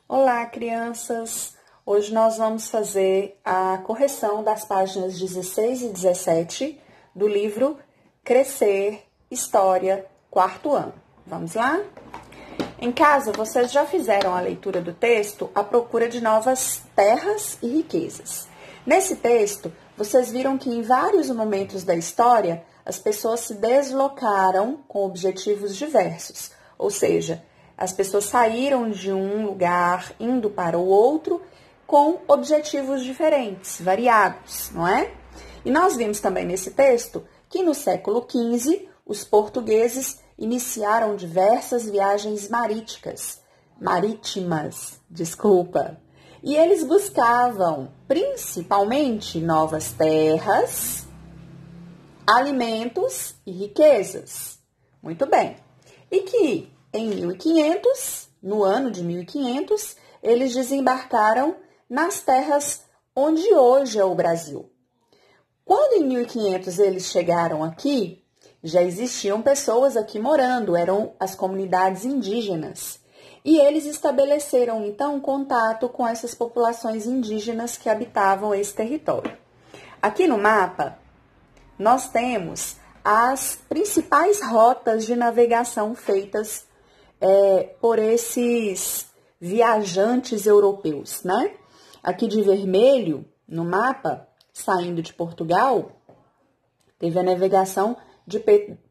Olá, crianças! Hoje nós vamos fazer a correção das páginas 16 e 17 do livro Crescer, História, quarto ano. Vamos lá? Em casa, vocês já fizeram a leitura do texto à procura de novas terras e riquezas. Nesse texto, vocês viram que em vários momentos da história, as pessoas se deslocaram com objetivos diversos, ou seja, as pessoas saíram de um lugar indo para o outro com objetivos diferentes, variados, não é? E nós vimos também nesse texto que no século XV, os portugueses iniciaram diversas viagens marítimas, e eles buscavam principalmente novas terras, alimentos e riquezas. Muito bem. E que em 1500, no ano de 1500, eles desembarcaram nas terras onde hoje é o Brasil. Quando em 1500 eles chegaram aqui, já existiam pessoas aqui morando, eram as comunidades indígenas. E eles estabeleceram, então, contato com essas populações indígenas que habitavam esse território. Aqui no mapa, nós temos as principais rotas de navegação feitas por esses viajantes europeus, né? Aqui de vermelho, no mapa, saindo de Portugal, teve a navegação de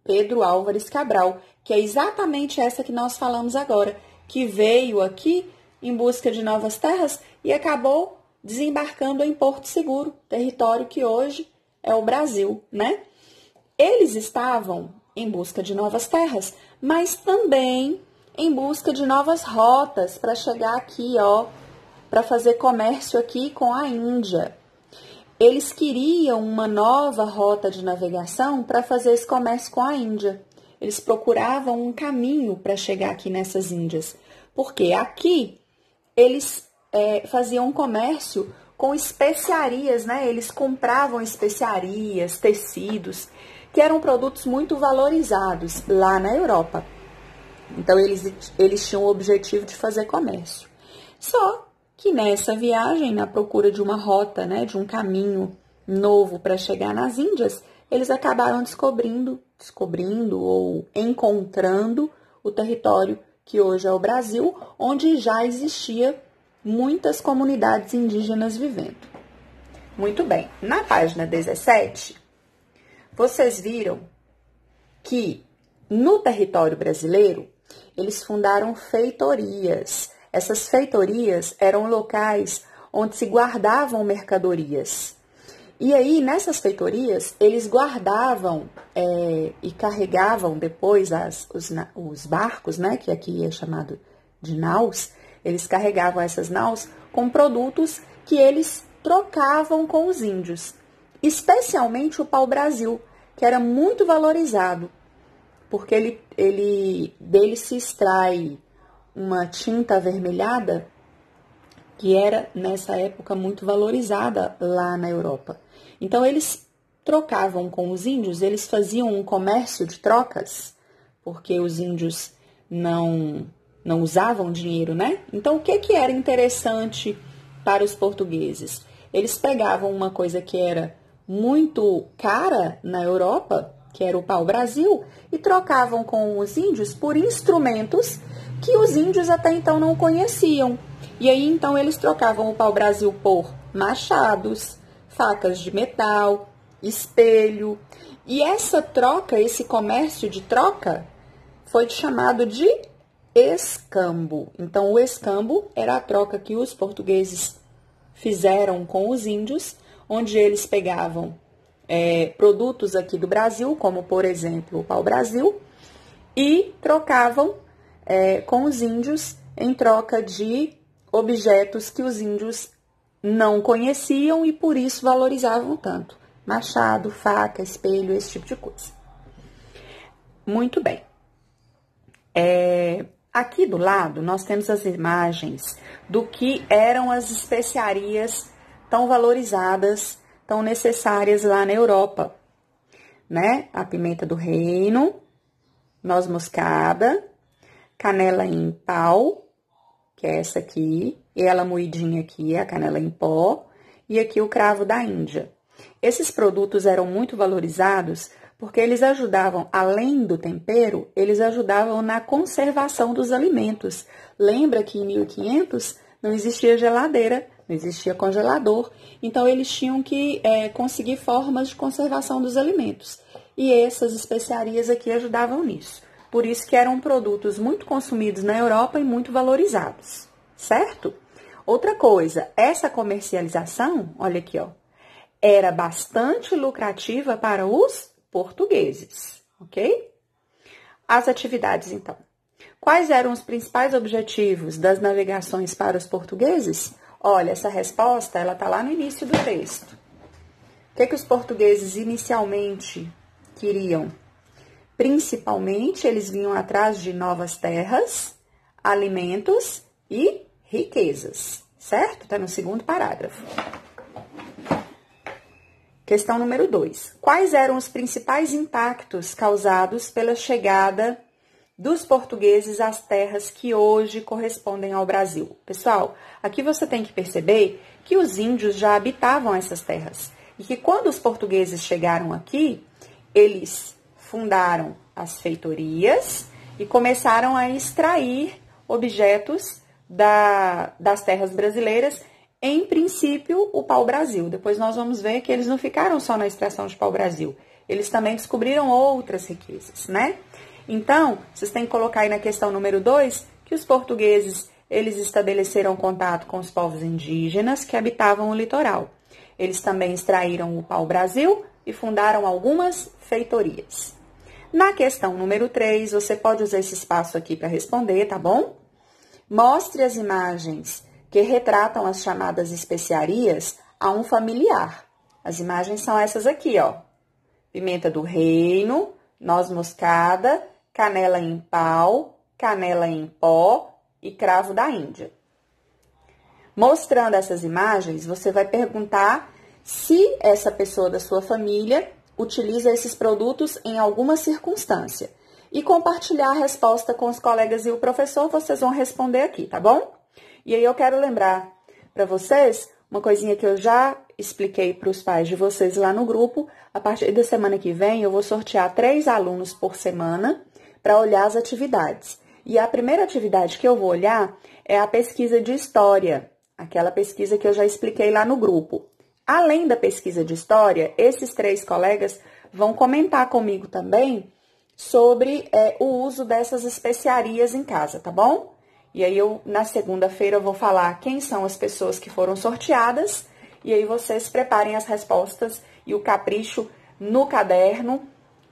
Pedro Álvares Cabral, que é exatamente essa que nós falamos agora, que veio aqui em busca de novas terras e acabou desembarcando em Porto Seguro, território que hoje é o Brasil, né? Eles estavam em busca de novas terras, mas também em busca de novas rotas para chegar aqui, para fazer comércio aqui com a Índia. Eles queriam uma nova rota de navegação para fazer esse comércio com a Índia. Eles procuravam um caminho para chegar aqui nessas Índias, porque aqui eles faziam comércio com especiarias, né? Eles compravam especiarias, tecidos, que eram produtos muito valorizados lá na Europa. Então, eles tinham o objetivo de fazer comércio. Só que nessa viagem, na procura de uma rota, né, de um caminho novo para chegar nas Índias, eles acabaram descobrindo ou encontrando o território que hoje é o Brasil, onde já existia muitas comunidades indígenas vivendo. Muito bem, na página 17, vocês viram que no território brasileiro, eles fundaram feitorias. Essas feitorias eram locais onde se guardavam mercadorias. E aí, nessas feitorias, eles guardavam e carregavam depois os barcos, né, que aqui é chamado de naus, eles carregavam essas naus com produtos que eles trocavam com os índios, especialmente o pau-brasil, que era muito valorizado, porque dele se extrai uma tinta avermelhada que era, nessa época, muito valorizada lá na Europa. Então, eles trocavam com os índios, eles faziam um comércio de trocas, porque os índios não usavam dinheiro, né? Então, o que era interessante para os portugueses? Eles pegavam uma coisa que era muito cara na Europa, que era o pau-brasil, e trocavam com os índios por instrumentos que os índios até então não conheciam. E aí, então, eles trocavam o pau-brasil por machados, facas de metal, espelho. E essa troca, esse comércio de troca, foi chamado de escambo. Então, o escambo era a troca que os portugueses fizeram com os índios, onde eles pegavam produtos aqui do Brasil, como, por exemplo, o pau-brasil, e trocavam com os índios em troca de objetos que os índios não conheciam e por isso valorizavam tanto. Machado, faca, espelho, esse tipo de coisa. Muito bem. Aqui do lado, nós temos as imagens do que eram as especiarias tão valorizadas, tão necessárias lá na Europa, né? A pimenta do reino, noz moscada, canela em pau, que é essa aqui, e ela moidinha aqui, a canela em pó, e aqui o cravo da Índia. Esses produtos eram muito valorizados porque eles ajudavam, além do tempero, eles ajudavam na conservação dos alimentos. Lembra que em 1500 não existia geladeira, não existia congelador, então eles tinham que conseguir formas de conservação dos alimentos. E essas especiarias aqui ajudavam nisso. Por isso que eram produtos muito consumidos na Europa e muito valorizados, certo? Outra coisa, essa comercialização, olha aqui, ó, era bastante lucrativa para os portugueses, ok? As atividades, então. Quais eram os principais objetivos das navegações para os portugueses? Olha, essa resposta, ela tá lá no início do texto. O que os portugueses inicialmente queriam? Principalmente, eles vinham atrás de novas terras, alimentos e riquezas, certo? Tá no segundo parágrafo. Questão número 2. Quais eram os principais impactos causados pela chegada dos portugueses às terras que hoje correspondem ao Brasil? Pessoal, aqui você tem que perceber que os índios já habitavam essas terras e que quando os portugueses chegaram aqui, eles fundaram as feitorias e começaram a extrair objetos das terras brasileiras, em princípio, o pau-brasil. Depois nós vamos ver que eles não ficaram só na extração de pau-brasil. Eles também descobriram outras riquezas, né? Então, vocês têm que colocar aí na questão número 2 que os portugueses, eles estabeleceram contato com os povos indígenas que habitavam o litoral. Eles também extraíram o pau-brasil e fundaram algumas feitorias. Na questão número 3, você pode usar esse espaço aqui para responder, tá bom? Mostre as imagens que retratam as chamadas especiarias a um familiar. As imagens são essas aqui, ó. Pimenta do reino, noz moscada, canela em pau, canela em pó e cravo da Índia. Mostrando essas imagens, você vai perguntar se essa pessoa da sua família utiliza esses produtos em alguma circunstância. E compartilhar a resposta com os colegas e o professor, vocês vão responder aqui, tá bom? E aí eu quero lembrar para vocês uma coisinha que eu já expliquei para os pais de vocês lá no grupo. A partir da semana que vem eu vou sortear 3 alunos por semana para olhar as atividades. E a primeira atividade que eu vou olhar é a pesquisa de história, aquela pesquisa que eu já expliquei lá no grupo. Além da pesquisa de história, esses 3 colegas vão comentar comigo também sobre o uso dessas especiarias em casa, tá bom? E aí, na segunda-feira, eu vou falar quem são as pessoas que foram sorteadas. E aí, vocês preparem as respostas e o capricho no caderno,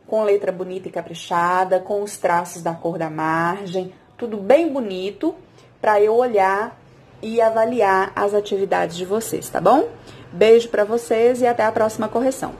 com letra bonita e caprichada, com os traços da cor da margem, tudo bem bonito, para eu olhar e avaliar as atividades de vocês, tá bom? Beijo para vocês e até a próxima correção.